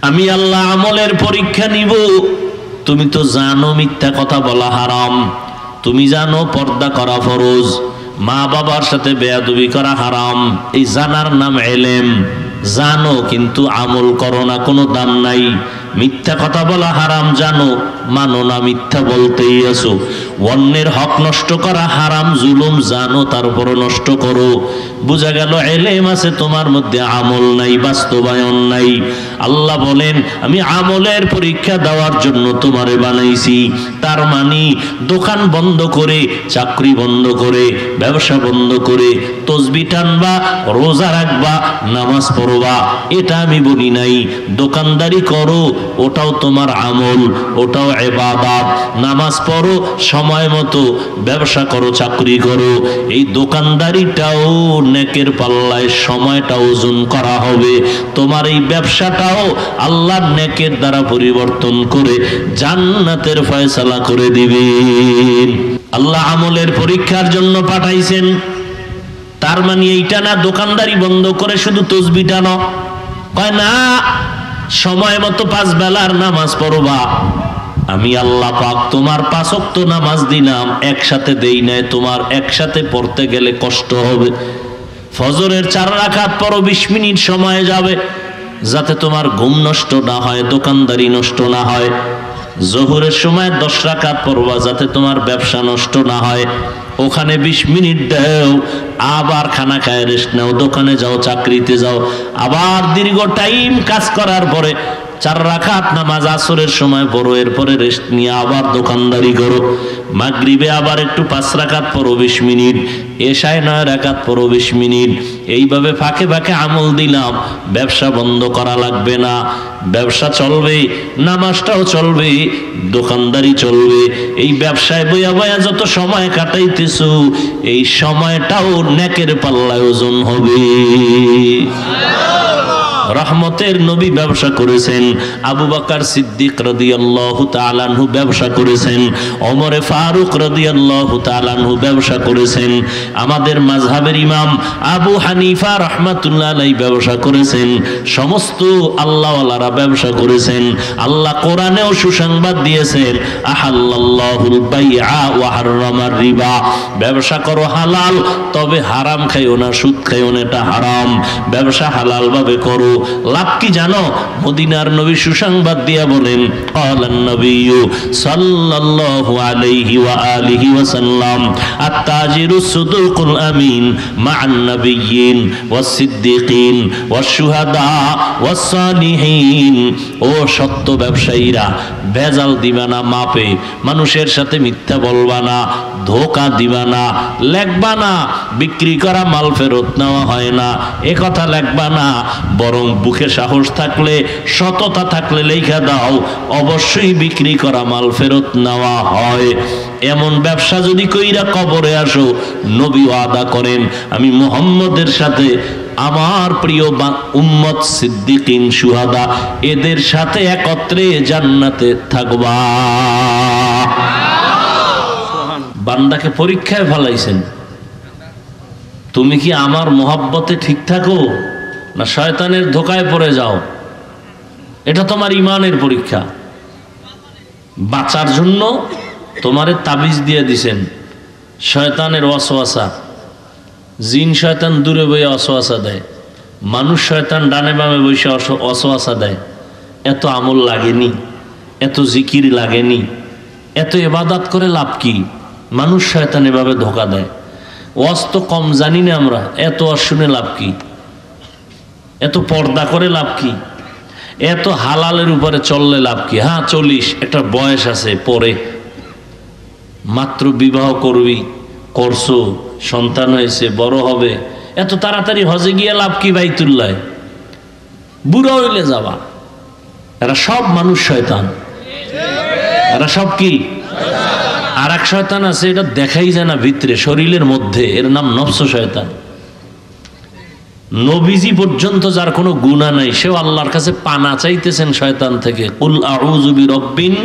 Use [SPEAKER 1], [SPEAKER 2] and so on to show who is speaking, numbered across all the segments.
[SPEAKER 1] আমি আল্লাহ আমলের পরীক্ষা নিব। তুমি তো জানো মিথ্যা কথা বলা হারাম, তুমি জানো পর্দা করা ফরজ, মা বাবার সাথে বেয়াদবি করা হারাম, এই জানার নাম এলেম। জানো কিন্তু আমল করো না, কোনো দাম নাই। মিথ্যা কথা বলা হারাম জানো, মানো না, মিথ্যা বলতেই আছো। অন্যের হক নষ্ট করা হারাম, জুলুম জানো তারপরও নষ্ট করো। বোঝা গেল এলেম আছে তোমার মধ্যে, আমল নাই, বাস্তবায়ন নাই। আল্লাহ বলেন আমি আমলের পরীক্ষা দেওয়ার জন্য তোমারে বানাইছি। তার মানে দোকান বন্ধ করে, চাকরি বন্ধ করে, ব্যবসা বন্ধ করে তসবিহ টানবা, রোজা রাখবা, নামাজ পড়বা, এটা আমি বলি নাই। দোকানদারি করো, ওটাও তোমার আমল, ওটাও ইবাদত। নামাজ পড়ো সময় মতো, ব্যবসা করো, চাকরি করো, এই দোকানদারিটাও নেকের পাল্লায় সময়টা ওজন করা হবে। তোমার এই ব্যবসাটাও আল্লাহর নেকের দ্বারা পরিবর্তন করে জান্নাতের ফয়সালা করে দিবেন। আল্লাহ আমলের পরীক্ষার জন্য পাঠাইছেন। তার মানে এইটা না দোকানদারি বন্ধ করে শুধু তসবিহ টানো, কয় না সময় মতো 5 বেলার নামাজ পড়বা। আমি আল্লাহ পাক তোমার 5 ওয়াক্ত নামাজ দিলাম, একসাথে দেই নাই, তোমার একসাথে পড়তে গেলে কষ্ট হবে। ফজরের 4 রাকাত পড়ো, 20 মিনিট সময় যাবে, যাতে তোমার ঘুম নষ্ট না হয়, দোকানদারি নষ্ট না হয়। জোহরের সময় 10 রাকাত পড়বা, যাতে তোমার ব্যবসা নষ্ট না হয়। ওখানে 20 মিনিট দাও, আবার খানা খায় রেস্ট নাও, দোকানে যাও, চাকরিতে যাও, আবার দীর্ঘ টাইম কাজ করার পরে 4 রাকাত নামাজ আসরের সময় পড়ো, এরপরে রেস্ট নিয়ে আবার দোকানদারি করো। মাগরিবে আবার একটু 5 রাকাত পড়ো 20 মিনিট, এশায় 9 রাকাত পড়ো 20 মিনিট। এইভাবে ফাঁকে ফাঁকে আমল দিলাম। ব্যবসা বন্ধ করা লাগবে না, ব্যবসা চলবে, নামাজটাও চলবে, দোকানদারি চলবে। এই ব্যবসায় বইয়া বইয়া যত সময় কাটাইতেছো, এই সময়টাও নেকের পাল্লায় ওজন হবে। রহমতের নবী ব্যবসা করেছেন, আবু বকর সিদ্দিক রাদিয়াল্লাহু তাআলা আনহু ব্যবসা করেছেন, ওমর ফারুক রাদিয়াল্লাহু তাআলা আনহু ব্যবসা করেছেন, আমাদের মাযহাবের ইমাম আবু হানিফা রাহমাতুল্লাহ আলাইহি ব্যবসা করেছেন, সমস্ত আল্লাহওয়ালারা ব্যবসা করেছেন। আল্লাহ কোরআনেও সুসংবাদ দিয়েছেন, আহাল্লাল্লাহুল বাইআ ওয়া হাররামার রিবা। ব্যবসা করো হালাল, তবে হারাম খাইও না, সুদ খাইও না, এটা হারাম। ব্যবসা হালাল ভাবে করো। লাভ কি জানো? মদিনার নবী সুসংবাদ দিয়া বলেন, ক্বালান নবিয়্যু সাল্লাল্লাহু আলাইহি ওয়া আলিহি ওয়াসাল্লাম, আত-তাজিরুস সুদুকুল আমিন মা'আন নাবিয়্যিন ওয়াস সিদ্দিকিন ওয়াস শুহাদা ওয়াস সালিহিন। ও সত্য ব্যবসায়ীরা, ভেজাল দিবা না মাপে, মানুষের সাথে মিথ্যা বলবা না, ধোঁকা দিবা না, লেখবা না বিক্রি করা মাল ফেরত নেওয়া হয় না, এ কথা লেখবা না। বরং বুকে সাহস থাকলে, সততা থাকলে লেখা দাও, অবশ্যই বিক্রি করা মাল ফেরত নেওয়া হয়। এমন ব্যবসা যদি কইরা কবরে আসো, নবী ওয়াদা করেন আমি মুহাম্মদের সাথে আমার প্রিয় উম্মত সিদ্দিকিন শুহাদা এদের সাথে একত্রে জান্নাতে থাকবা। বান্দাকে পরীক্ষায় ফেলাইছেন, তুমি কি আমার মোহাব্বতে ঠিক থাকো না শয়তানের ধোকায় পড়ে যাও? এটা তোমার ইমানের পরীক্ষা। বাঁচার জন্য তোমারে তাবিজ দিয়ে দিছেন শয়তানের ওয়াসওয়াসা। জিন শয়তান দূরে বইয়ে ওয়াসওয়াসা দেয়, মানুষ শয়তান ডানে বামে বসে ওয়াসওয়াসা দেয়। এত আমল লাগেনি, এত জিকির লাগেনি, এত ইবাদত করে লাভ কি? মানুষ শয়তান এভাবে ধোকা দেয়। ওয়াজ তো কম জানি না আমরা, এত ওয়াজ শুনে লাভ কি? এত পর্দা করে লাভ কি? এত হালালের উপরে চললে লাভ কি? হ্যাঁ চলিস, একটা বয়স আছে, পরে মাত্র বিবাহ করবি, করছো, সন্তান হয়েছে, বড় হবে, এত তাড়াতাড়ি হজে গিয়ে লাভ কি? বাইতুল্লাহ বুড়ো হইলে যাবা। এরা সব মানুষ শয়তান, এরা সব কি? আর এক শয়তান আছে, এটা দেখাই যায় না ভিতরে, শরীরের মধ্যে, এর নাম নফস শয়তান। নবীজি পর্যন্ত যার কোনো গুনাহ নাই, সেও আল্লাহর কাছে পানা চাইতেছেন শয়তান থেকে। কুল আউযু বিরাব্বিন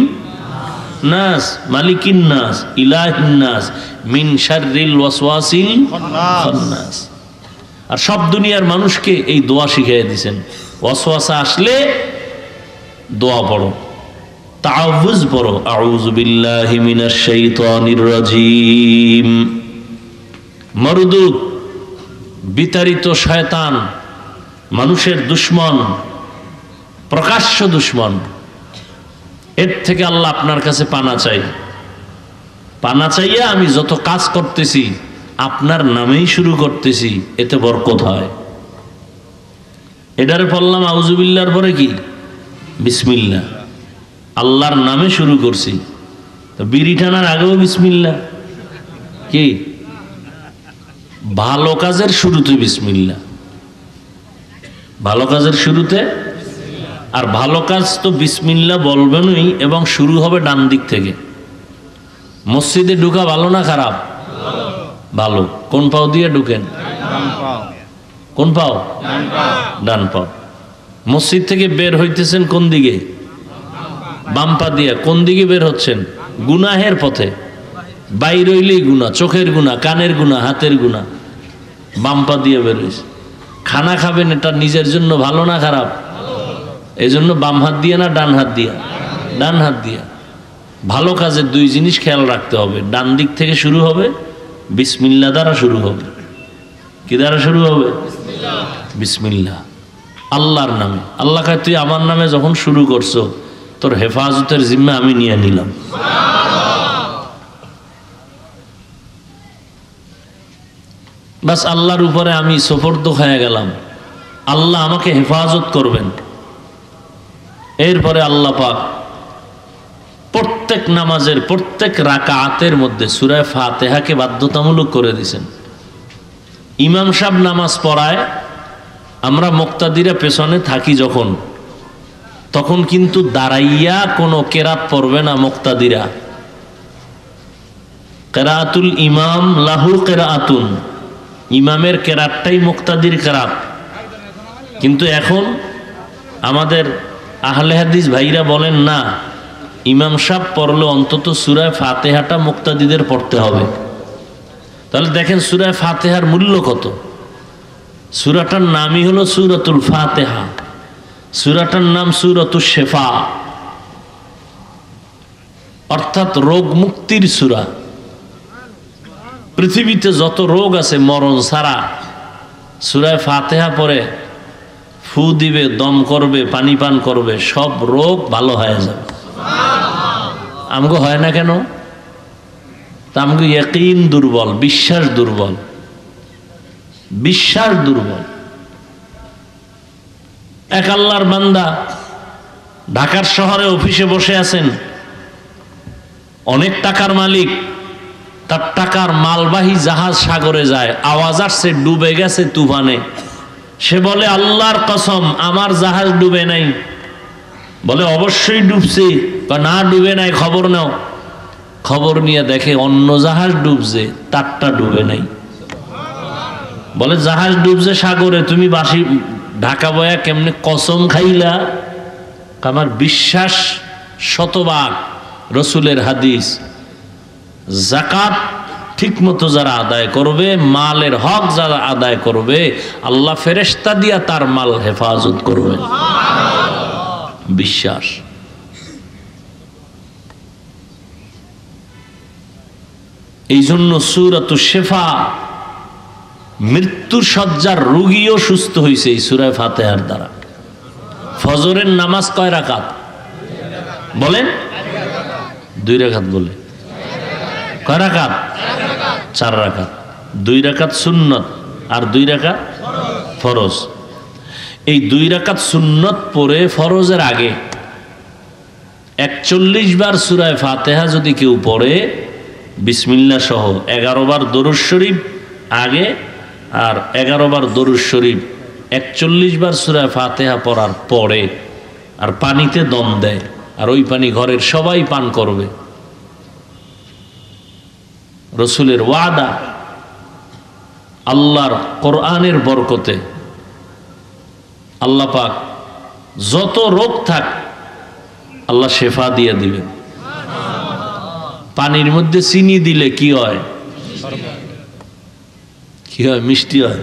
[SPEAKER 1] নাস মালিকিন নাস ইলাহিন নাস মিন শাররিল ওয়াসওয়াসিল খান্নাস। আর সব দুনিয়ার মানুষকে এই দোয়া শিখিয়ে দিয়েছেন, ওয়াসওয়াসা আসলে দোয়া পড়ো, তাআউযুজ পড়ো, আউযু বিল্লাহি মিনাশ শাইতানির রাজীম। মরদুদ, বিতাড়িত শয়তান, মানুষের দুশমন, প্রকাশ্য দুশমন, এর থেকে আল্লাহ আপনার কাছে পানা চাই। পানা চাইয়া আমি যত কাজ করতেছি আপনার নামেই শুরু করতেছি, এতে বরকত হয়। এটারে বললাম আউযুবিল্লাহর পরে কি বিসমিল্লাহ, আল্লাহর নামে শুরু করছি। তো বিড়ি টানার আগেও বিসমিল্লাহ, কি ভালো কাজের শুরুতে বিসমিল্লাহ, ভালো কাজের শুরুতে। আর ভালো কাজ তো বিসমিল্লাহ বলবেনই, এবং শুরু হবে ডান দিক থেকে। মসজিদে ঢুকা ভালো না খারাপ? ভালো। কোন পাও দিয়ে ঢুকেন? কোন পাও? ডান পাও। মসজিদ থেকে বের হইতেছেন কোন দিকে? বাম পা দিয়ে। কোন দিকে বের হচ্ছেন? গুনাহের পথে। বাইর হইলেই গুনাহ, চোখের গুনাহ, কানের গুনাহ, হাতের গুনাহ। বাম পা দিয়ে বের হইছে। খানা খাবেন, এটা নিজের জন্য ভালো না খারাপ? এই জন্য বাম হাত দিয়ে না ডান হাত দিয়া? ডান হাত দিয়া। ভালো কাজের দুই জিনিস খেয়াল রাখতে হবে, ডান দিক থেকে শুরু হবে, বিসমিল্লাহ দ্বারা শুরু হবে। কি দ্বারা শুরু হবে? বিসমিল্লাহ, আল্লাহর নামে। আল্লাহ কয় তুই আমার নামে যখন শুরু করছো, তোর হেফাজতের জিম্মা আমি নিয়ে নিলাম। বাস আল্লাহর উপরে আমি সুপর্দ হয়ে গেলাম, আল্লাহ আমাকে হেফাজত করবেন। এরপরে আল্লাহ পাক প্রত্যেক নামাজের প্রত্যেক রাকাতের মধ্যে সূরা ফাতিহাকে বাধ্যতামূলক করে দিয়েছেন। ইমাম সাহেব নামাজ পড়ায়, আমরা মুক্তাদিরা পেছনে থাকি যখন, তখন কিন্তু দাঁড়াইয়া কোনো কেরাত পড়বে না মুক্তাদিরা। কেরাতুল ইমাম লাহু কেরাতুন, ইমামের কেরাতটাই মুক্তাদির কেরাত। কিন্তু এখন আমাদের আহলে হাদিস ভাইরা বলেন না, ইমাম সাহেব পড়লে অন্তত সূরা ফাতিহাটা মুক্তাদিদের পড়তে হবে। তাহলে দেখেন সূরা ফাতিহার মূল্য কত। সূরাটার নামই হলো সূরাতুল ফাতিহা, সূরাটার নাম সূরাতুশ শিফা, অর্থাৎ রোগ মুক্তির সূরা। পৃথিবীতে যত রোগ আছে মরণ ছাড়া, সূরা ফাতিহা পড়ে ফু দিবে, দম করবে, পানি পান করবে, সব রোগ ভালো হয়ে যাবে। আমগো হয় না কেন? তা আমগো ইয়াকিন দুর্বল, বিশ্বাস দুর্বল, বিশ্বাস দুর্বল। এক আল্লাহর বান্দা ঢাকার শহরে অফিসে বসে আছেন, অনেক টাকার মালিক, তার টাকার মালবাহী জাহাজ সাগরে যায়, আওয়াজ আসছে ডুবে গেছে তুফানে। সে বলে আল্লাহর কসম আমার জাহাজ ডুবে নাই। বলে অবশ্যই ডুবছে। বা না ডুবে নাই, খবর নাও। খবর নিয়ে দেখে অন্য জাহাজ ডুবছে, তারটা ডুবে নাই। বলে জাহাজ ডুবছে সাগরে, তুমি বাসি ঢাকা বয়া কেমনে কসম খাইলা? আমার বিশ্বাস শতভাগ রসুলের হাদিস। যাকাত ঠিক মতো যারা আদায় করবে, মালের হক যারা আদায় করবে, আল্লাহ ফেরেশতা দিয়া তার মাল হেফাজত করবে। বিশ্বাস। এই জন্য সূরাতুশ শিফা, মৃত্যুর শয্যার রোগীও সুস্থ হয়েছে এই সূরা ফাতিহার দ্বারা। ফজরের নামাজ কয় রাকাত বলেন? 2 রাকাত। বলে কয় রাকাত? 4 রাকাত। 2 রাকাত সুন্নত আর 2 রাকাত ফরজ। এই 2 রাকাত সুন্নত পড়ে ফরজের আগে 41 বার সূরা ফাতিহা যদি কেউ পড়ে, বিসমিল্লাহ সহ 11 বার দরুদ শরীফ আগে আর 11 বার দরুদ শরীফ, 41 বার সূরা ফাতিহা পড়ার পরে, আর পানিতে দম দেয়, আর ওই পানি ঘরের সবাই পান করবে। রসুলের ওয়াদা, আল্লাহর কোরআনের বরকতে আল্লাহ পাক যত রোগ থাক আল্লাহ শেফা দিয়ে দিবেন। পানির মধ্যে চিনি দিলে কি হয়? কি হয়? মিষ্টি হয়।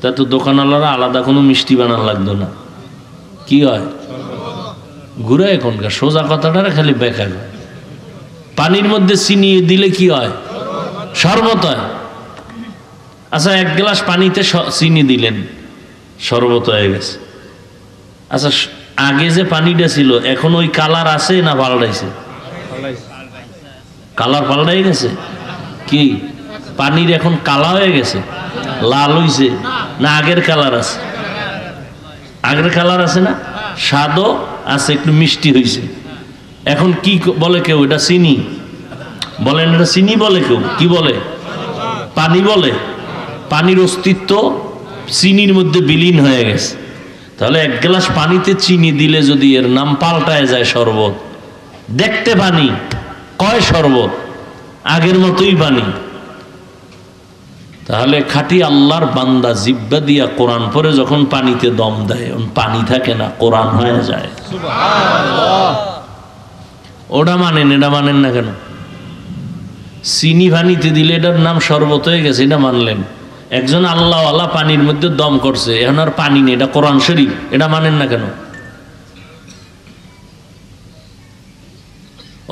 [SPEAKER 1] তা তো দোকানওয়ালারা আলাদা কোনো মিষ্টি বানানো লাগতো না। কি হয়? ঘুরে এখনকার সোজা কথাটা খালি বেকার। পানির মধ্যে চিনি দিলে কি হয়? শরবত হয়। আচ্ছা, 1 গ্লাস পানিতে চিনি দিলেন, শরবত হয়ে গেছে। আচ্ছা, আগে যে পানিটা ছিল এখন ওই কালার আছে না পাল্টাইছে? কালার পাল্টাই গেছে। কি পানির এখন কালা হয়ে গেছে, লাল হইছে না আগের কালার আছে? আগের কালার আছে না, স্বাদও আছে, একটু মিষ্টি হইছে। এখন কি বলে কেউ? এটা চিনি বলেন, এটা চিনি বলে কেউ, কি বলে? পানি বলে। পানির অস্তিত্ব চিনির মধ্যে বিলীন হয়ে গেছে। তাহলে 1 গ্লাস পানিতে চিনি দিলে যদি এর নাম পাল্টায় যায় শরবত, দেখতে পানি কয় শরবত, আগের মতোই পানি। তাহলে খাঁটি আল্লাহর বান্দা জিব্বা দিয়া কোরআন পরে যখন পানিতে দম দেয়, পানি থাকে না, কোরআন হয়ে যায়। ওটা মানেন, এটা মানেন না কেন? চিনি পানিতে দিলে এটার নাম শরবত হয়ে গেছে, এটা মানলেন। একজন আল্লাহওয়ালা পানির মধ্যে দম করছে, এখন আর পানি নেই, এটা কোরআন শরীফ, এটা মানেন না কেন?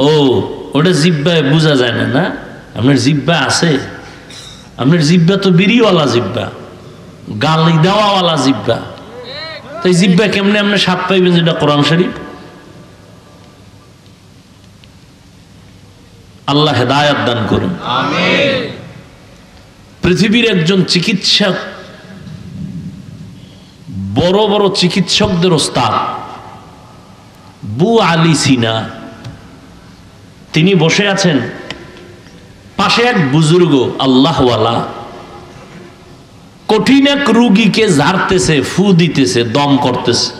[SPEAKER 1] ও, ওটা জিব্বায় বোঝা যায় না, না? আপনার জিব্বা আছে, আপনার জিব্বা তো বিড়িওয়ালা জিব্বা, গালি দেওয়াওয়ালা জিব্বা। তাই জিব্বা কেমনে আপনি স্বাদ পাইবেন যেটা কোরআন শরীফ? আল্লাহ হেদায়েত দান করুন, আমিন। পৃথিবীর একজন চিকিৎসক, বড় বড় চিকিৎসকদের ওস্তাদ বু আলী সিনা, তিনি বসে আছেন, পাশে এক বুজুর্গ আল্লাহওয়ালা কঠিন এক রুগীকে ঝাড়তেছে, ফু দিতেছে, দম করতেছে।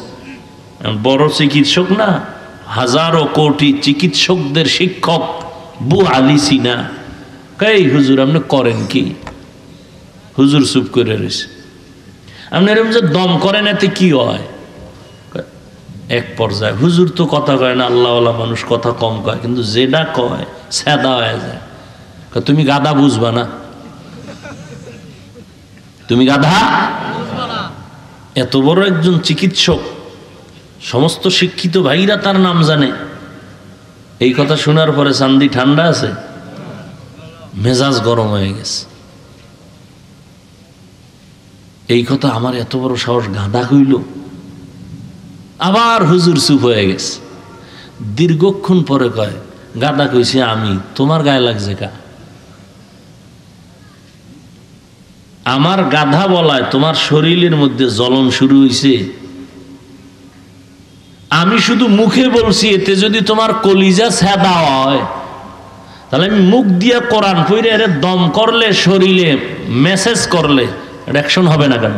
[SPEAKER 1] বড় চিকিৎসক না, হাজারো কোটি চিকিৎসকদের শিক্ষক বু আলী সিনা। এই হুজুর আপনি করেন কি? হুজুর চুপ করে রয়েছে। আপনি এরকম যে দম করেন এতে কি হয়? এক পর্যায়ে হুজুর তো কথা কয় না, আল্লাহওয়ালা মানুষ কথা কম কয়, কিন্তু যেটা কয় সাদা হয়ে যায়। তুমি গাধা বুঝবা না, তুমি গাধা। এত বড় একজন চিকিৎসক, সমস্ত শিক্ষিত ভাইরা তার নাম জানে। এই কথা শোনার পরে চান্দি ঠান্ডা আছে, মেজাজ গরম হয়ে গেছে। এই কথা আমার এত বড় সাহস, গাধা হইল। আবার হুজুর চুপ হয়ে গেছে। দীর্ঘক্ষণ পরে কয়, গাধা কইছে আমি, তোমার গায়ে লাগছে কা? আমার গাধা বলায় তোমার শরীরের মধ্যে জ্বলন শুরু হয়েছে। আমি শুধু মুখে বলছি, এতে যদি তোমার কলিজা সাদা হয়, তাহলে আমি মুখ দিয়া কোরআন পড়ে এর দম করলে, শরীরে মেসেজ করলে রিঅ্যাকশন হবে না কেন?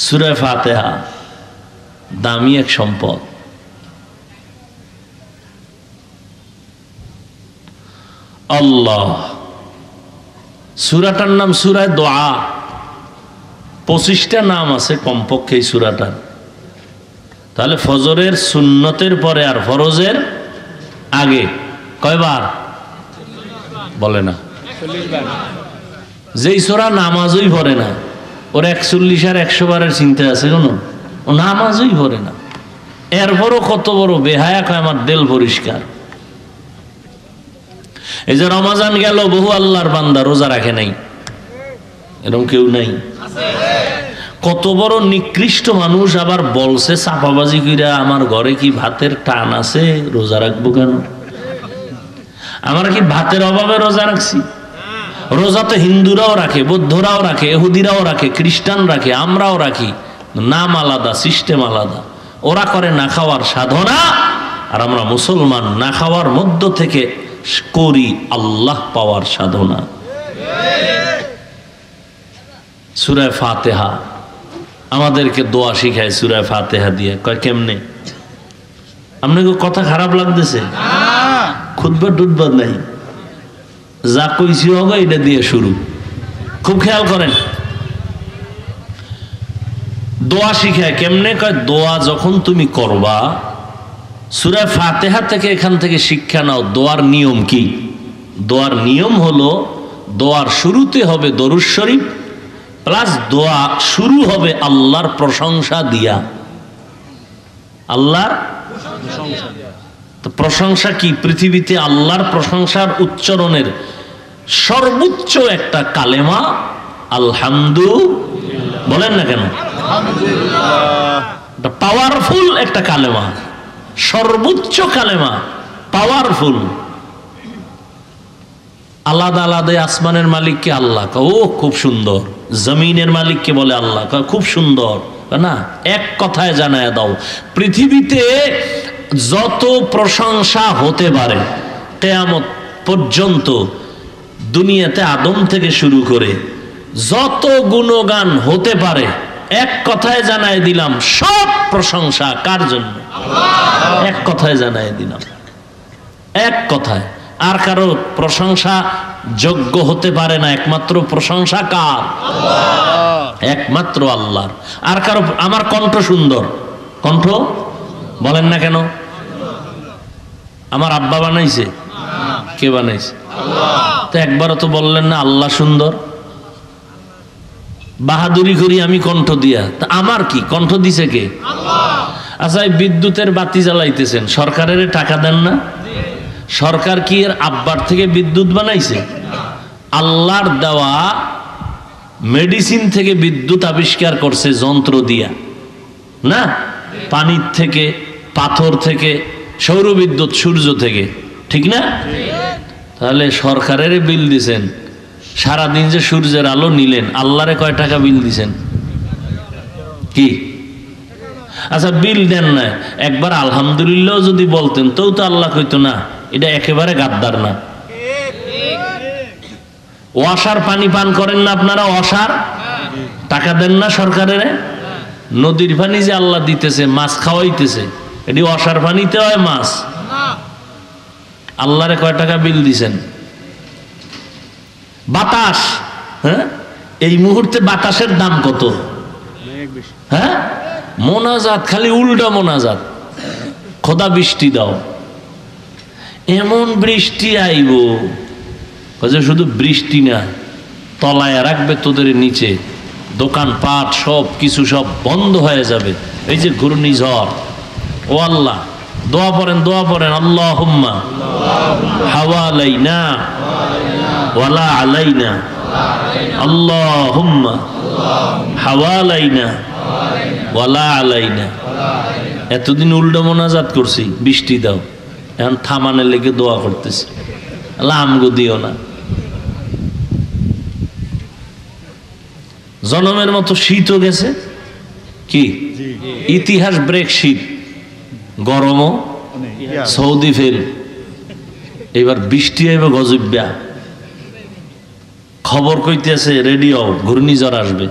[SPEAKER 1] সূরা ফাতিহা দামি এক সম্পদ। আল্লাহ, সূরাটার নাম সূরা দোয়া। 25টা নাম আছে কমপক্ষে এই সূরাটার। তাহলে ফজরের সুন্নতের পরে আর ফরজের আগে কয়বার বলে না? যেই সূরা নামাজই পড়ে না, ওর 41 আর 100 বারের চিন্তা আছে কোনো? ও নামাজই পড়ে না, এরপরও কত বড় বেহায়া, কয় আমার দিল পরিষ্কার। এই যে রমজান গেল, বহু আল্লাহর বান্দা রোজা রাখে নাই, এরকম কেউ নাই? কত বড় নিকৃষ্ট মানুষ আবার বলছে চাপাবাজি কইরা, আমার ঘরে কি ভাতের টান আছে, রোজা রাখবো কেন? আমরা কি ভাতের অভাবে রোজা রাখছি? রোজা তো হিন্দুরাও রাখে, বৌদ্ধরাও রাখে, ইহুদিরাও রাখে, খ্রিস্টান রাখে, আমরাও রাখি। নাম আলাদা, সিস্টেম আলাদা। ওরা করে না খাওয়ার সাধনা, আর আমরা মুসলমান না খাওয়ার মধ্য থেকে করি আল্লাহ পাওয়ার সাধনা। সূরা ফাতিহা আমাদেরকে দোয়া শিখায়, সূরা ফাতিহা দিয়ে। কয় কেমনে? আপনাকে কথা খারাপ লাগতেছে? খুতবা টুতবা নাই, যা কইছি হবে এটা দিয়ে শুরু। খুব খেয়াল করেন, দোয়া শিখায় কেমনে। কয় দোয়া যখন তুমি করবা, সূরা ফাতিহা থেকে, এখান থেকে শিক্ষা নাও দোয়ার নিয়ম কি। দোয়ার নিয়ম হলো, দোয়ার শুরুতে হবে দরুদ শরীফ, প্লাস দোয়া শুরু হবে আল্লাহর প্রশংসা দিয়া। আল্লাহর তো প্রশংসা কি? পৃথিবীতে আল্লাহর প্রশংসার উচ্চারণের সর্বোচ্চ একটা কালেমা আলহামদুলিল্লাহ। বলেন না কেন? পাওয়ারফুল একটা কালেমা, সর্বোচ্চ কালেমা, পাওয়ারফুল। আলাদা আলাদা আসমানের মালিককে আল্লাহ, ও খুব সুন্দর। জমিনের মালিককে বলে আল্লাহ, খুব সুন্দর না? এক কথায় জানায় দাও, পৃথিবীতে যত প্রশংসা হতে পারে কিয়ামত পর্যন্ত, দুনিয়াতে আদম থেকে শুরু করে যত গুণগান হতে পারে, এক কথায় জানায় দিলাম সব প্রশংসা কার জন্য? এক কথায় জানায় দিলাম, এক কথায়। আর কারো প্রশংসা যোগ্য হতে পারে না, একমাত্র প্রশংসা কার? একমাত্র আল্লাহর। আর কারো, আমার কণ্ঠ সুন্দর, কণ্ঠ বলেন না কেন? আমার আব্বা বানাইছে? কে বানাইছে? তো একবারও তো বললেন না আল্লাহ সুন্দর। বাহাদুরি করি আমি কণ্ঠ দিয়া, তা আমার কি? কণ্ঠ দিছে কে? আচ্ছা, বিদ্যুতের বাতি জ্বালাইতেছেন, সরকারের টাকা দেন না? সরকার কি এর আব্বার থেকে বিদ্যুৎ বানাইছে? আল্লাহর দেওয়া মেডিসিন থেকে বিদ্যুৎ আবিষ্কার করছে যন্ত্র দিয়া, না? পানির থেকে, পাথর থেকে, সৌর বিদ্যুৎ, সূর্য থেকে, ঠিক না? তাহলে সরকারের বিল দিছেন, সারাদিন যে সূর্যের আলো নিলেন, আল্লাহরে কয় টাকা বিল দিছেন? কি? আচ্ছা, বিল দেন না, একবার আলহামদুলিল্লাহ যদি বলতেন তো আল্লাহ কইতো না এটা একেবারে গাদ্দার না। ওয়াসার পানি পান করেন না আপনারা? ওয়াসার টাকা দেন না সরকারের? নদীর পানি যে আল্লাহ দিতেছে, মাছ খাওয়াইতেছে, এটি ওয়াসার পানিতে হয় মাছ। আল্লাহরে কয় টাকা বিল দিছেন? বাতাস, হ্যাঁ, এই মুহূর্তে বাতাসের দাম কত? হ্যাঁ, মোনাজাত, খালি উল্টা মোনাজাত, খোদা বৃষ্টি দাও। এমন বৃষ্টি আইব যে শুধু বৃষ্টি না, তলায় রাখবে তোদের নিচে, দোকানপাট সব কিছু সব বন্ধ হয়ে যাবে। এই যে ঘূর্ণিঝড়, ও আল্লাহ, দোয়া পড়েন, দোয়া পড়েন, আল্লাহুম্মা হাওয়ালাইনা ওয়ালা আলাইনা, আল্লাহুম্মা হাওয়ালাইনা ওয়ালা আলাইনা। এতদিন উল্টো মোনাজাত করছি, বৃষ্টি দাও, এখন থামানের লেগে দোয়া করতেছি, আমগো দিও না। জনমের মতো শীতও গেছে, কি ইতিহাস ব্রেক শীত, গরমও সৌদি ফেল, এবার বৃষ্টি আইব গজব্যা। খবর কইতেছে রেডিও, ঘূর্ণিঝড় আসবে।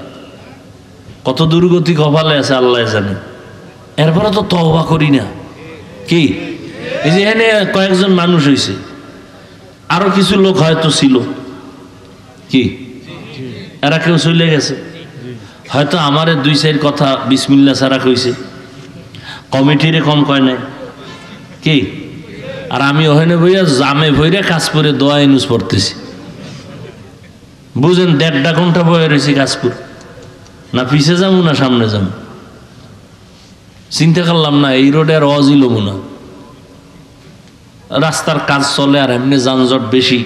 [SPEAKER 1] কত দুর্গতি কপালে আছে আল্লাহ জানে। এরপরে তো তওবা করি না, কি? এই যে এখানে কয়েকজন মানুষ হয়েছে, আরো কিছু লোক হয়তো ছিল, কি এরা কেউ চলে গেছে, হয়তো আমারে দুই চার কথা বিসমিল্লাহ ছাড়া কইছে, কমিটিরে কম কয় নাই, কি? আর আমি ওখানে বইয়া জামে ভইরা কাজপুরে দোয়া ইনুস পড়তেছি, বুঝেন? 1.5 ঘন্টা বয়ে রয়েছি কাজপুর, না পিছে যাবো না সামনে যাবো, চিন্তা করলাম না এই রোডে আর অজিল না, রাস্তার কাজ চলে আর এমনি যানজট বেশি,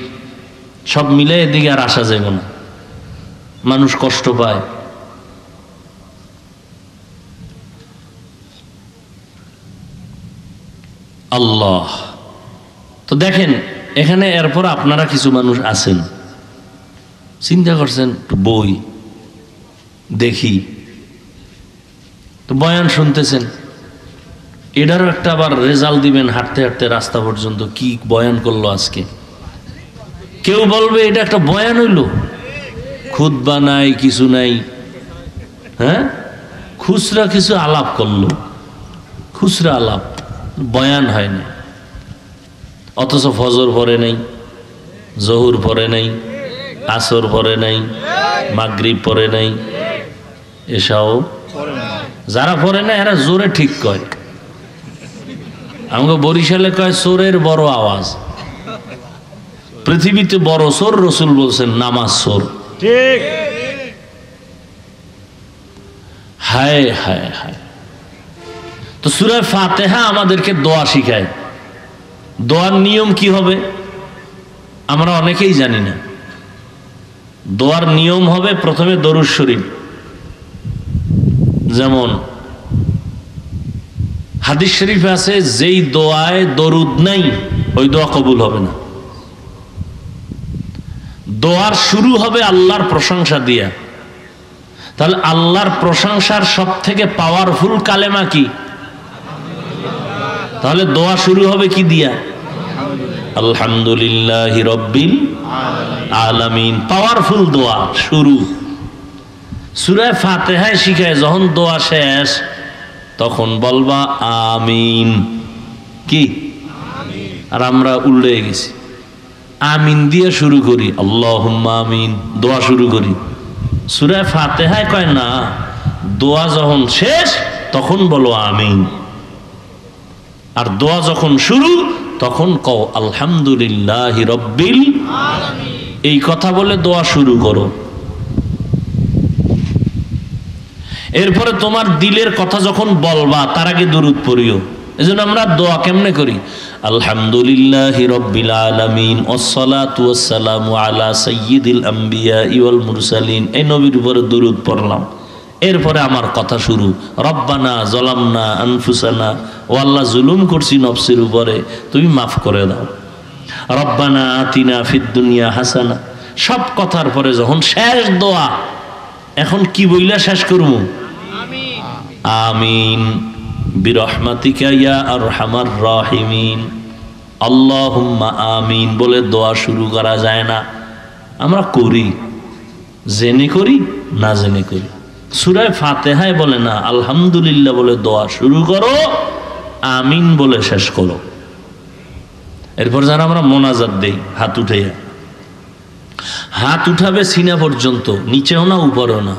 [SPEAKER 1] সব মিলে এদিকে আর আসা যাবে না, মানুষ কষ্ট পায়। আল্লাহ, তো দেখেন এখানে এরপর আপনারা কিছু মানুষ আছেন, চিন্তা করছেন বই দেখি, তো বয়ান শুনতেছেন, এটারও একটা আবার রেজাল্ট দিবেন হাঁটতে হাঁটতে রাস্তা পর্যন্ত, কি বয়ান করলো আজকে। কেউ বলবে এটা একটা বয়ান হইল, খুতবা নাই, কিছু নাই, হ্যাঁ, খুচরা কিছু আলাপ করলো, খুচরা আলাপ, বয়ান হয় না। অথচ ফজর পড়ে নাই, জহুর পড়ে নাই, আসর পড়ে নাই, মাগরিব পড়ে নাই, এসাও যারা পড়ে না এরা জোরে ঠিক কয়। আমাকে বরিশালে কয় চোরের বড় আওয়াজ, পৃথিবীতে বড় চোর রসুল বলছেন নামাজ চোর, ঠিক? হায় হায় হায়। তো সূরা ফাতিহা আমাদেরকে দোয়া শিখায়। দোয়ার নিয়ম কি হবে আমরা অনেকেই জানি না। দোয়ার নিয়ম হবে প্রথমে দরুদ শরীফ। যেমন হাদিস শরীফে আছে, যেই দোয়ায় দরুদ নাই ওই দোয়া কবুল হবে না। দোয়ার শুরু হবে আল্লাহর প্রশংসা দিয়া। তাহলে আল্লাহর প্রশংসার সব থেকে পাওয়ারফুল কালেমা কি? তাহলে দোয়া শুরু হবে কি দিয়া? আলহামদুলিল্লাহি রাব্বিল আলামিন। পাওয়ারফুল দোয়া শুরু। সূরা ফাতিহায় শিখায় যখন দোয়া শেষ তখন বলবা আমিন। কি? আর আমরা উল্টে গেছি, আমিন দিয়ে শুরু করি, আল্লাহুম্মা আমিন দোয়া শুরু করি। সূরা ফাতিহায় কয় না, দোয়া যখন শেষ তখন বলো আমিন, আর দোয়া যখন শুরু তখন কও আলহামদুলিল্লাহি রাব্বিল আলামিন। এই কথা বলে দোয়া শুরু করো। এরপরে তোমার দিলের কথা যখন বলবা তার আগে দরুদ পড়িও। এজন্য আমরা দোয়া কেমনে করি? আলহামদুলিল্লাহি রাব্বিল আলামিন ওয়াসসালাতু ওয়াসসালামু আলা সাইয়্যিদিল আম্বিয়া ওয়াল মুরসালিন। এই নবীর উপরে দরুদ পড়লাম। এরপরে আমার কথা শুরু, রব্বানা যালামনা আনফুসানা, ও আল্লাহ জুলুম করছি নফসের উপরে, তুমি মাফ করে দাও। রব্বানা আতিনা ফিদ দুনিয়া হাসানা। সব কথার পরে যখন শেষ দোয়া, এখন কি বইলা শেষ করবো? আমিন বিরহমাতিকা ইয়া আরহামার রাহিমিন। আল্লাহুম্মা আমিন বলে দোয়া শুরু করা যায় না। আমরা করি, জেনে করি না জেনে করি। সূরা ফাতিহায় বলে না, আলহামদুলিল্লাহ বলে দোয়া শুরু করো, আমিন বলে শেষ করো। এরপর যারা আমরা মোনাজাত দেই, হাত উঠাইয়া, হাত উঠাবে সিনা পর্যন্ত, নিচেও না উপরেও না,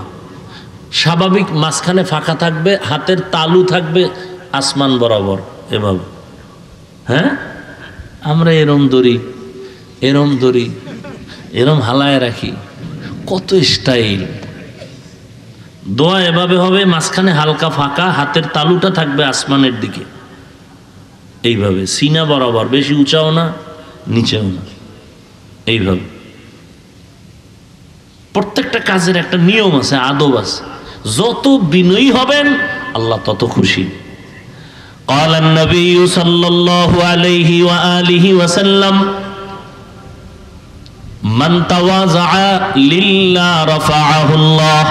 [SPEAKER 1] স্বাভাবিক মাঝখানে ফাঁকা থাকবে, হাতের তালু থাকবে আসমান বরাবর এভাবে। হ্যাঁ, আমরা এরম ধরি, এরম ধরি, এরম হালায় রাখি, কত স্টাইল। দোয়া এভাবে হবে, মাঝখানে হালকা ফাঁকা, হাতের তালুটা থাকবে আসমানের দিকে, এইভাবে সিনা বরাবর, বেশি উঁচাও না নিচেও না, এইভাবে। প্রত্যেকটা কাজের একটা নিয়ম আছে, আদব আছে। যত বিনয়ী হবেন আল্লাহ তত খুশি। قال النبي صلى الله عليه وآله وسلم من تواضع لله رفعه الله।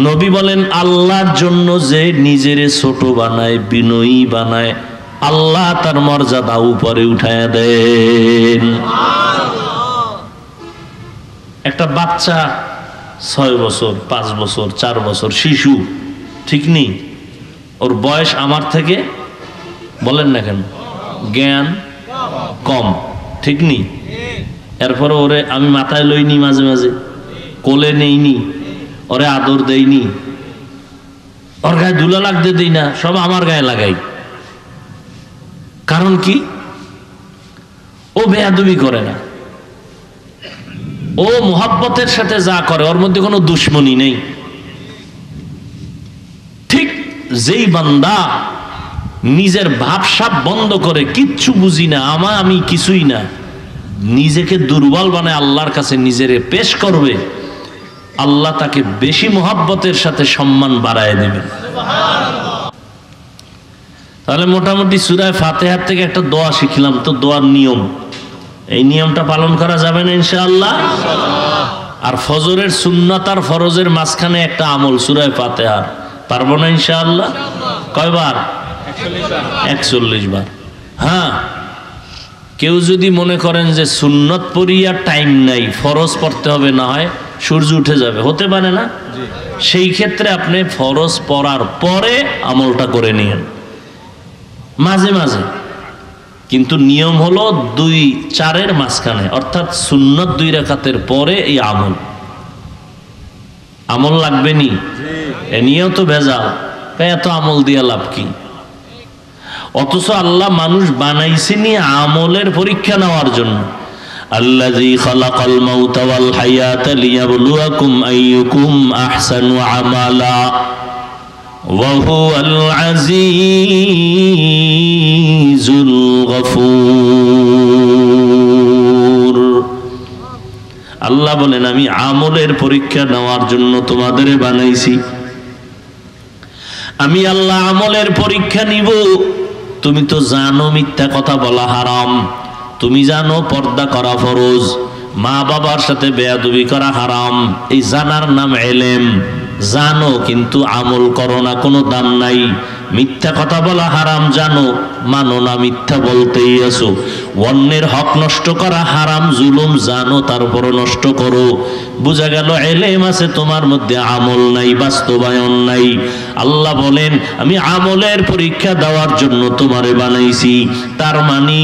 [SPEAKER 1] নবী বলেন, আল্লাহর জন্য যে নিজেরে ছোট বানায়, বিনয়ী বানায়, আল্লাহ তার মর্যাদা উপরে উঠায় দেন। একটা বাচ্চা 6 বছর, 5 বছর, 4 বছর শিশু, ঠিক নেই, ওর বয়স আমার থেকে, বলেন না কেন, জ্ঞান কম, ঠিক নেই। এরপরে ওরে আমি মাথায় লইনি, মাঝে মাঝে কোলে নেইনি, ওরে আদর দেইনি, ওর গায়ে ধুলা লাগতে দেই না, সব আমার গায়ে লাগাই। কারণ কি? ও বেয়াদবি করে না, ও মোহাব্বতের সাথে যা করে, ওর মধ্যে কোনো দুশ্মনী নেই। ঠিক যেই বান্দা নিজের ভাবসাব বন্ধ করে, কিচ্ছু বুঝি না, আমি কিছুই না, নিজেকে দুর্বল বানায় আল্লাহর কাছে নিজেরে পেশ করবে, আল্লাহ তাকে বেশি মোহাব্বতের সাথে সম্মান বাড়ায় দেবেন। তাহলে মোটামুটি সূরা ফাতিহার থেকে একটা দোয়া শিখলাম। তো দোয়ার নিয়ম, এই নিয়মটা পালন করা যাবে না ইনশাআল্লাহ। আর ফজরের সুন্নাত আর ফরজের মাঝখানে একটা আমল সূরা ফাতিহা, পারবো না ইনশাআল্লাহ। কয়বার? 41 বার। হ্যাঁ, কেউ যদি মনে করেন যে সুন্নত পড়িয়া টাইম নাই, ফরজ পড়তে হবে, না হয় সূর্য উঠে যাবে, হতে পারে না, সেই ক্ষেত্রে আপনি ফরজ পড়ার পরে আমলটা করে নিয়েন মাঝে মাঝে। কিন্তু নিয়ম হলো 2-4-এর মাঝখানে, অর্থাৎ সুন্নত 2 রাকাতের পরে এই আমল লাগবে নি। এ নিয়েও তো ভেজাল, এত আমল দিয়া লাভ কি? অথচ আল্লাহ মানুষ বানাইছেনি আমলের পরীক্ষা নেওয়ার জন্য। الذي خلق الموت والحياة ليبلوكم أيكم أحسن عملا وهو العزيز الغفور আল্লাহ বলেন আমি আমলের পরীক্ষা নেওয়ার জন্য তোমাদের বানাইছি। আমি আল্লাহ আমলের পরীক্ষা নিব। তুমি তো জানো মিথ্যা কথা বলা হারাম, তুমি জানো পর্দা করা ফরজ, মা বাবার সাথে বেয়াদবি করা হারাম। এই জানার নাম ইলম। জানো কিন্তু আমল করো না, কোনো দাম নাই। মিথ্যা কথা বলা হারাম জানো, মানো না, মিথ্যা বলতেই আছো। অন্যের হক নষ্ট করা হারাম, জুলুম জানো তারপরও নষ্ট করো। বোঝা গেল ইলম আছে তোমার মধ্যে, আমল নাই, বাস্তবায়ন নাই। আল্লাহ বলেন আমি আমলের পরীক্ষা দেওয়ার জন্য তোমারে বানাইছি। তার মানে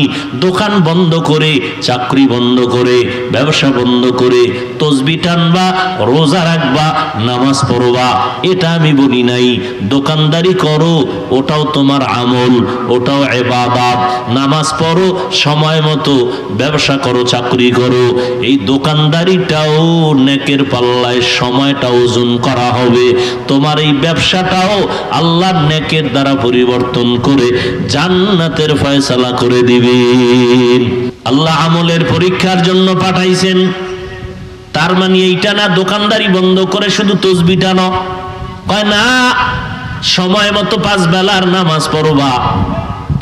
[SPEAKER 1] দোকান বন্ধ করে, চাকরি বন্ধ করে, ব্যবসা বন্ধ করে তসবিহ টানবা, রোজা রাখবা, নামাজ পড়বা, এটা আমি বলি নাই। দোকানদারি করো, ওটাও তোমার আমল, ওটাও ইবাদত। নামাজ পড়ো সময় মতো, ব্যবসা করো, চাকরি করো, এই দোকানদারিটাও নেকের পাল্লায় সময়টা ওজন করা হবে। তোমার এই ব্যবসাটাও আল্লাহর নেকের দ্বারা পরিবর্তন করে জান্নাতের ফয়সালা করে দিবেন। আল্লাহ আমলের পরীক্ষার জন্য পাঠাইছেন। তার মানে এইটা না দোকানদারি বন্ধ করে শুধু তসবিহ টানো, কয় না সময় মতো 5 বেলার নামাজ পড়বা।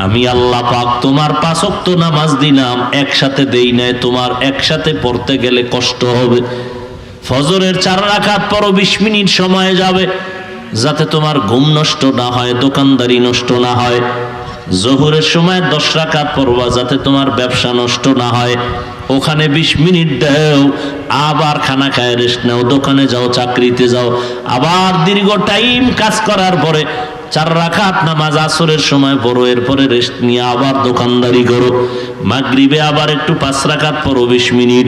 [SPEAKER 1] আমি আল্লাহ পাক তোমার 5 ওয়াক্ত নামাজ দিলাম, একসাথে দেই নাই। তোমার একসাথে পড়তে গেলে কষ্ট হবে। ফজরের 4 রাকাত পড়ো, 20 মিনিট সময় যাবে, যাতে তোমার ঘুম নষ্ট না হয়, দোকানদারি নষ্ট না হয়। জোহরের সময় 10 রাকাত পড়বা, যাতে তোমার ব্যবসা নষ্ট না হয়। ওখানে 20 মিনিট দাও, আবার খানা খায় রেস্ট নাও, দোকানে যাও, চাকরিতে যাও। আবার দীর্ঘ টাইম কাজ করার পরে 4 রাকাত নামাজ আসরের সময় পড়ো, এরপরে রেস্ট নিয়ে আবার দোকানদারি করো। মাগরিবে আবার একটু 5 রাকাত পড়ো 20 মিনিট,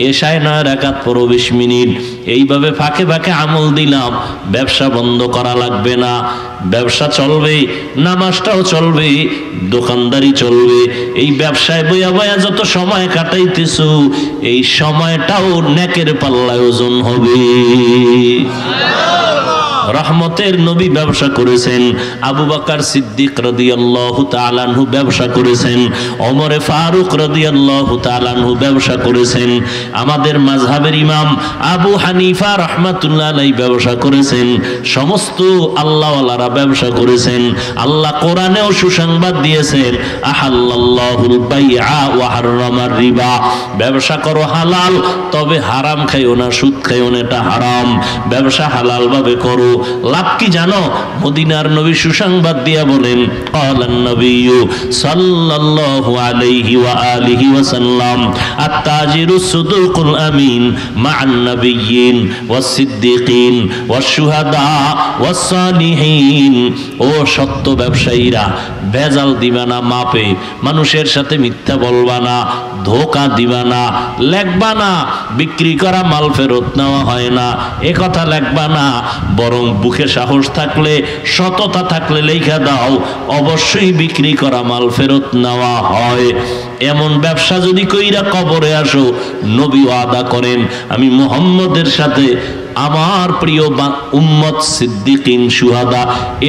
[SPEAKER 1] এশায় 9 রাকাত পড়ো 20 মিনিট। এইভাবে ফাঁকে ফাঁকে আমল দিলাম। ব্যবসা বন্ধ করা লাগবে না, ব্যবসা চলবে, নামাজটাও চলবে, দোকানদারি চলবে। এই ব্যবসায় বইয়া বইয়া যত সময় কাটাইতেছো, এই সময়টাও নেকের পাল্লায় ওজন হবে। রহমতের নবী ব্যবসা করেছেন, আবু বকর সিদ্দিক রাদিয়াল্লাহু তাআলা আনহু ব্যবসা করেছেন, ওমর ফারুক রাদিয়াল্লাহু তাআলা আনহু ব্যবসা করেছেন, আমাদের মাযহাবের ইমাম আবু হানিফা রাহমাতুল্লাহ আলাইহি ব্যবসা করেছেন, সমস্ত আল্লাহওয়ালারা ব্যবসা করেছেন। আল্লাহ কোরআনেও সুসংবাদ দিয়েছেন, আহাল্লাল্লাহুল বাইআ ওয়া হাররামার রিবা। ব্যবসা করো হালাল, তবে হারাম খাইও না, সুদ খাইও না, এটা হারাম। ব্যবসা হালাল ভাবে করো। লাভ কি জানো? মদিনার নবী সুসংবাদ দিয়া বলেন, ক্বালান নবিয়্যু সাল্লাল্লাহু আলাইহি ওয়া আলিহি ওয়াসাল্লাম, আত-তাজিরু সুদুকুল আমিন মা'আন নাবিয়্যিন ওয়াস সিদ্দিকিন ওয়াস শুহাদা ওয়াস সালিহিন। ও সত্য ব্যবসায়ীরা, ভেজাল দিবা না মাপে, মানুষের সাথে মিথ্যা বলবা না, ধোঁকা দিবা না, লেখবা না বিক্রি করা মাল ফেরত নেওয়া হয় না, এ কথা লেখবা না। বরং বুকে সাহস থাকলে, সততা থাকলে লেখা দাও, অবশ্যই বিক্রি করা মাল ফেরত নেওয়া হয়। এমন ব্যবসা যদি কইরা কবরে আসো, নবী ওয়াদা করেন আমি মুহাম্মদের সাথে আমার প্রিয় উম্মত সিদ্দিকিন শুহাদা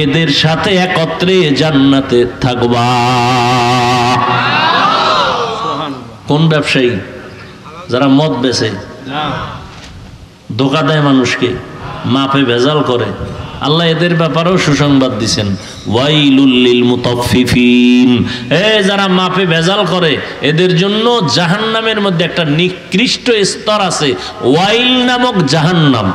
[SPEAKER 1] এদের সাথে একত্রে জান্নাতে থাকবা। কোন ব্যবসায়ী? যারা মদ বেচে, ধোঁকা দেয় মানুষকে, মাপে ভেজাল করে, আল্লাহ এদের ব্যাপারেও সুসংবাদ দিছেন, ওয়াইলুল লিল মুতাফফিফিন। যারা মাপে ভেজাল করে এদের জন্য জাহান্নামের মধ্যে একটা নিকৃষ্ট স্তর আছে, ওয়াইল নামক জাহান্নাম।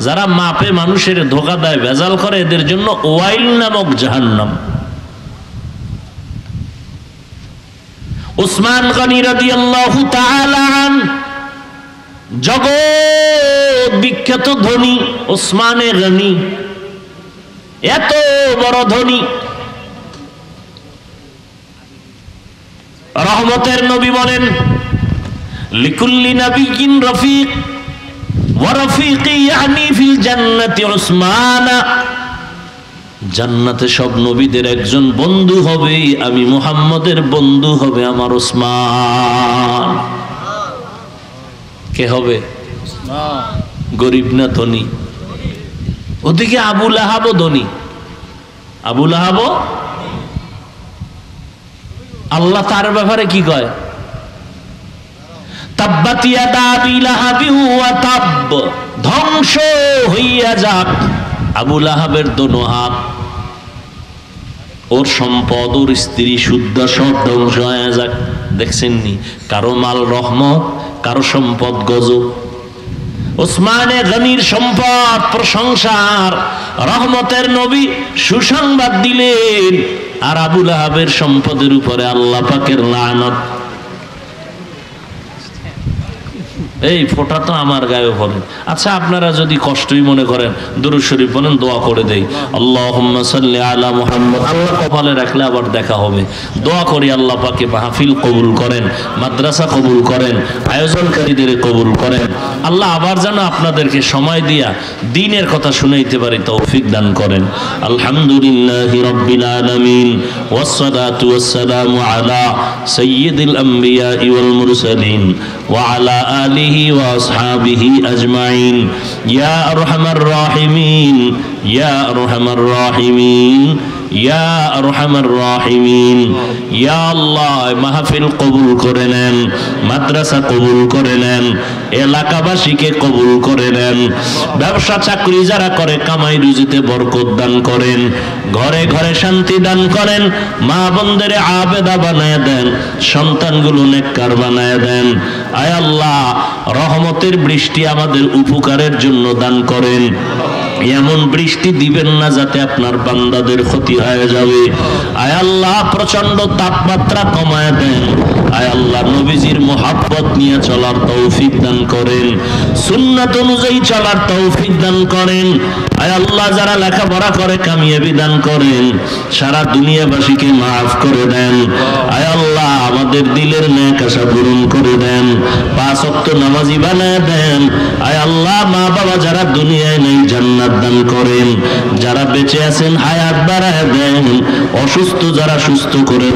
[SPEAKER 1] যারা মাপে মানুষের ধোঁকা দেয়, ভেজাল করে, এদের জন্য ওয়াইল নামক জাহান্নাম। উসমান গনি রাদিয়াল্লাহু তাআলা আনহু, জগৎ বিখ্যাত ধনী উসমানে গনি, এত বড় ধনী। রহমতের নবী বলেন, লিকুল্লি নাবিয়্যিন রফিক ওয়া রফিকি ইয়ানি ফিল জান্নাতি উসমানা। জান্নাতে সব নবীদের একজন বন্ধু হবে, আমি মুহাম্মদের বন্ধু হবে আমার উসমান। কে হবে? গরিব না ধনী? ওদিকে আবু লাহাবও ধনী। আবু লাহাবও, আল্লাহ তার ব্যাপারে কি কয়? তাব্বাত ইয়াদা আবি লাহাবি ওয়া তাব, ধ্বংস হইয়া যাক আবু লাহাবের দোনো হাত, ওর সম্পদ, ওর স্ত্রী, শুদ্ধ সব ধ্বংস হয়ে যাক। দেখছেননি? কারো মাল রহমত, কারো সম্পদ গজব। ওসমানে গনির সম্পদ প্রশংসার, রহমতের নবী সুসংবাদ দিলেন, আর আবু লাহাবের সম্পদের উপরে আল্লাহ পাকের লানত। এই ফোঁটা তো আমার গায়ে পড়ে। আচ্ছা, আপনারা যদি কষ্টই মনে করেন, দুরূদ শরীফ বলেন, দোয়া করে দেই, আল্লাহুম্মা সাল্লি আলা মুহাম্মদ। আল্লাহ কপালে রাখলে আবার দেখা হবে। দোয়া করি আল্লাহ পাকে মাহফিল কবুল করেন, মাদ্রাসা কবুল করেন, আয়োজনকারীদের কবুল করেন। আল্লাহ আবার যেন আপনাদেরকে সময় দিয়া দ্বীনের কথা শুনাইতে পারি তৌফিক দান করেন। আলহামদুলিল্লাহি রাব্বিল আলামিন, ওয়াসসালাতু ওয়াসসালামু আলা সাইয়্যিদিল আমবিয়া ওয়াল মুরসালিন ওয়া আলা আলিহি وأصحابه أجمعين يا أرحم الراحمين يا أرحم الراحمين يا أرحم الراحمين يا الله মাহফিল কবুল করে নেন, মাদ্রাসা কবুল করে নেন, এলাকাবাসীকে কবুল করে নেন। ব্যবসা চাকরি যারা করে কামাই রুজিতে বরকত দান করেন, ঘরে ঘরে শান্তি দান করেন, মা বোনদের আবেদা বানায় দেন, সন্তানগুলো নেককার বানায় দেন। আয় আল্লাহ, রহমতের বৃষ্টি আমাদের উপকারের জন্য দান করেন। এমন বৃষ্টি দিবেন না যাতে আপনার বান্দাদের ক্ষতি হয়ে যাবে। আয় আল্লাহ, প্রচন্ড তাপমাত্রা কমায় দেন। আয় আল্লাহ, নবীজির মুহাব্বত নিয়ে চলার তৌফিক দান করেন, সুন্নাত অনুযায়ী চলার তৌফিক দান করেন। আয় আল্লাহ, যারা লেখাপড়া করে কামিয়াবি দান করেন, সারা দুনিয়াবাসীকে মাফ করে দেন। আয় আল্লাহ, আমাদের দিলের নেক আশা পূরণ করে দেন, 5 ওয়াক্ত নামাজি বানায় দেন। আয় আল্লাহ, মা বাবা যারা দুনিয়ায় নেই জান্নাত দান করেন, যারা বেঁচে আছেন হায়াত বাড়ায় দেন, অসুস্থ যারা সুস্থ করে